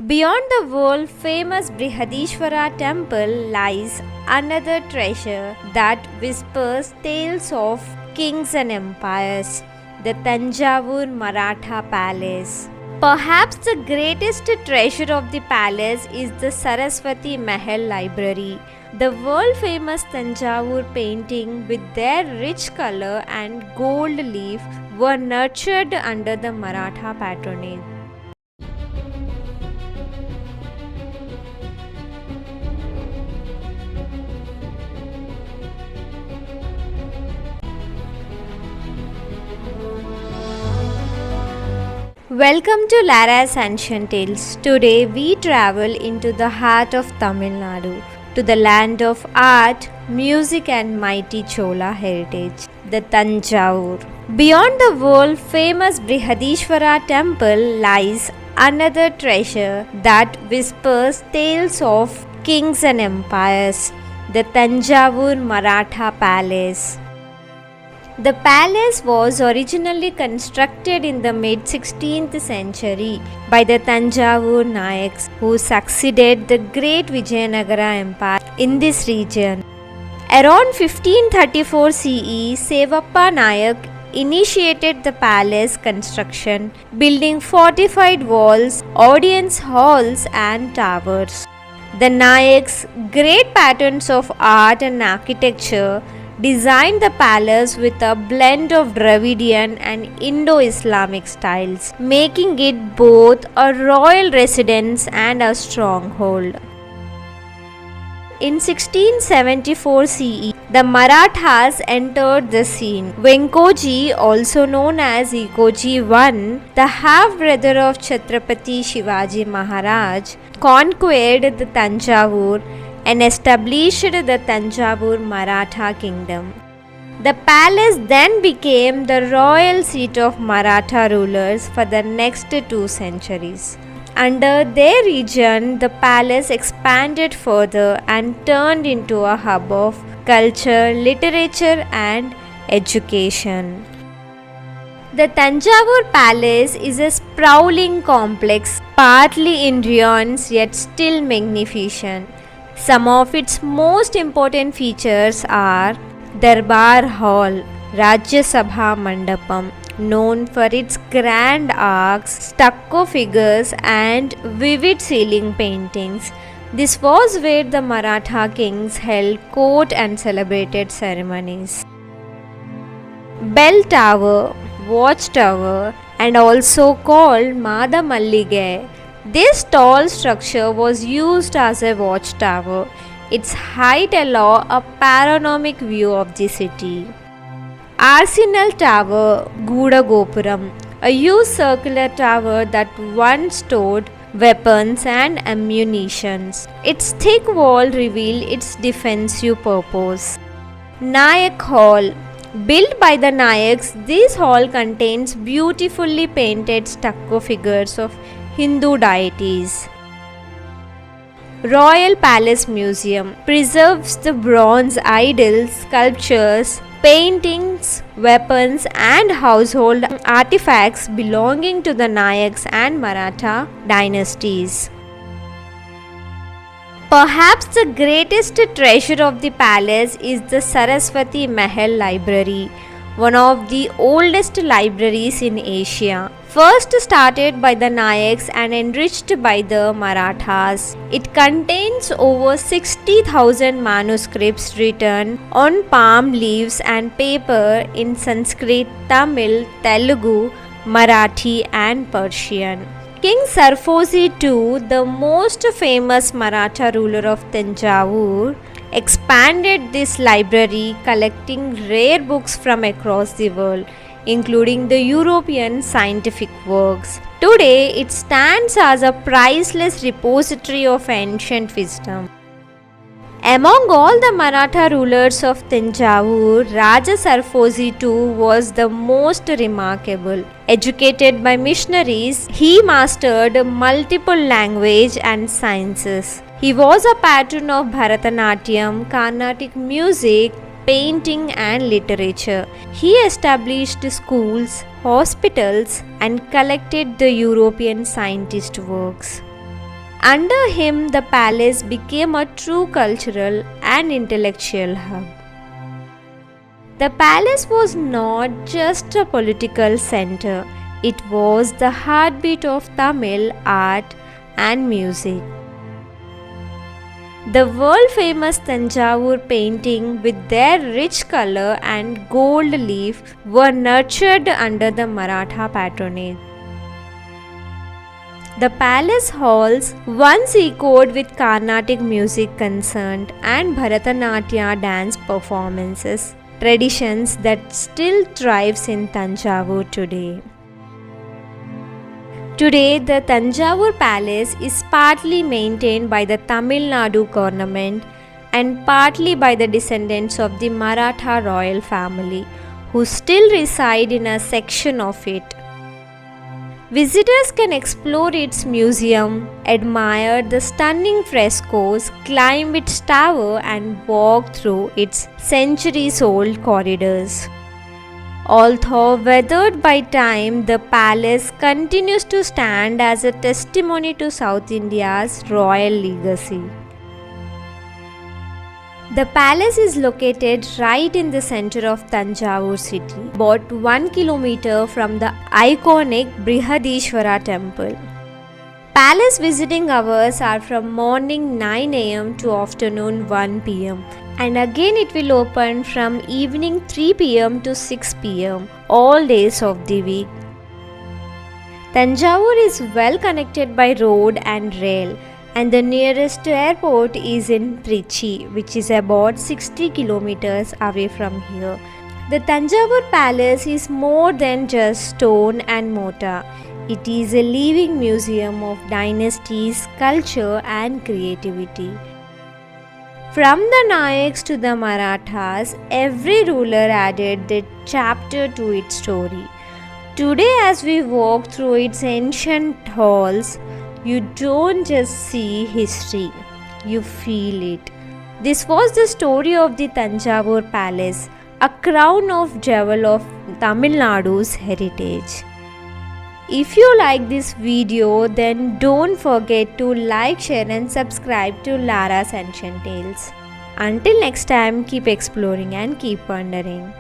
Beyond the world famous Brihadeeswara Temple lies another treasure that whispers tales of kings and empires, the Thanjavur Maratha Palace. Perhaps the greatest treasure of the palace is the Saraswati Mahal Library. The world famous Thanjavur painting with their rich color and gold leaf were nurtured under the Maratha patronage. Welcome to LARA'S Ancient Tales. Today we travel into the heart of Tamil Nadu, to the land of art, music and mighty Chola heritage, the Thanjavur. Beyond the world famous Brihadeeswara Temple lies another treasure that whispers tales of kings and empires, the Thanjavur Maratha Palace. The palace was originally constructed in the mid-16th century by the Thanjavur Nayaks, who succeeded the great Vijayanagara Empire in this region. Around 1534 CE, Sevappa Nayak initiated the palace construction, building fortified walls, audience halls and towers. The Nayaks, great patrons of art and architecture, designed the palace with a blend of Dravidian and Indo-Islamic styles, making it both a royal residence and a stronghold. In 1674 CE, the Marathas entered the scene. Venkoji, also known as Ekoji I, the half-brother of Chhatrapati Shivaji Maharaj, conquered the Thanjavur and established the Thanjavur Maratha kingdom. The palace then became the royal seat of Maratha rulers for the next 2 centuries. Under their region, the palace expanded further and turned into a hub of culture, literature and education. The Thanjavur Palace is a sprawling complex, partly in ruins yet still magnificent. Some of its most important features are Durbar Hall, Rajya Sabha Mandapam, known for its grand arcs, stucco figures and vivid ceiling paintings. This was where the Maratha kings held court and celebrated ceremonies. Bell Tower, Watchtower, and also called Mada Mallige. This tall structure was used as a watchtower. Its height allowed a panoramic view of the city. Arsenal Tower, Guda Gopuram, a huge circular tower that once stored weapons and ammunition. Its thick wall revealed its defensive purpose. Nayak Hall, built by the Nayaks, this hall contains beautifully painted stucco figures of Hindu deities. Royal Palace Museum preserves the bronze idols, sculptures, paintings, weapons and household artifacts belonging to the Nayaks and Maratha dynasties. Perhaps the greatest treasure of the palace is the Saraswati Mahal Library, one of the oldest libraries in Asia. First started by the Nayaks and enriched by the Marathas, it contains over 60,000 manuscripts written on palm leaves and paper in Sanskrit, Tamil, Telugu, Marathi and Persian. King Serfoji II, the most famous Maratha ruler of Thanjavur, expanded this library, collecting rare books from across the world, including the European scientific works. Today, it stands as a priceless repository of ancient wisdom. Among all the Maratha rulers of Thanjavur, Raja Sarfoji II was the most remarkable. Educated by missionaries, he mastered multiple languages and sciences. He was a patron of Bharatanatyam, Carnatic music, painting and literature. He established schools, hospitals and collected the European scientist works. Under him, the palace became a true cultural and intellectual hub. The palace was not just a political center, it was the heartbeat of Tamil art and music. The world famous Thanjavur painting with their rich color and gold leaf were nurtured under the Maratha patronage. The palace halls once echoed with Carnatic music concert and Bharatanatyam dance performances, traditions that still thrives in Thanjavur today. Today, the Thanjavur Palace is partly maintained by the Tamil Nadu government and partly by the descendants of the Maratha royal family, who still reside in a section of it. Visitors can explore its museum, admire the stunning frescoes, climb its tower, and walk through its centuries-old corridors. Although weathered by time, the palace continues to stand as a testimony to South India's royal legacy. The palace is located right in the center of Thanjavur city, about 1 kilometer from the iconic Brihadeeswara Temple. Palace visiting hours are from morning 9 am to afternoon 1 pm, and again it will open from evening 3 pm to 6 pm, all days of the week. Thanjavur is well connected by road and rail, and the nearest airport is in Trichy, which is about 60 kilometers away from here. The Thanjavur Palace is more than just stone and mortar. It is a living museum of dynasties, culture, and creativity. From the Nayaks to the Marathas, every ruler added a chapter to its story. Today, as we walk through its ancient halls, you don't just see history, you feel it. This was the story of the Thanjavur Palace, a crown of jewel of Tamil Nadu's heritage. If you like this video, then don't forget to like, share and subscribe to LARA'S Ancient Tales. Until next time, keep exploring and keep wondering.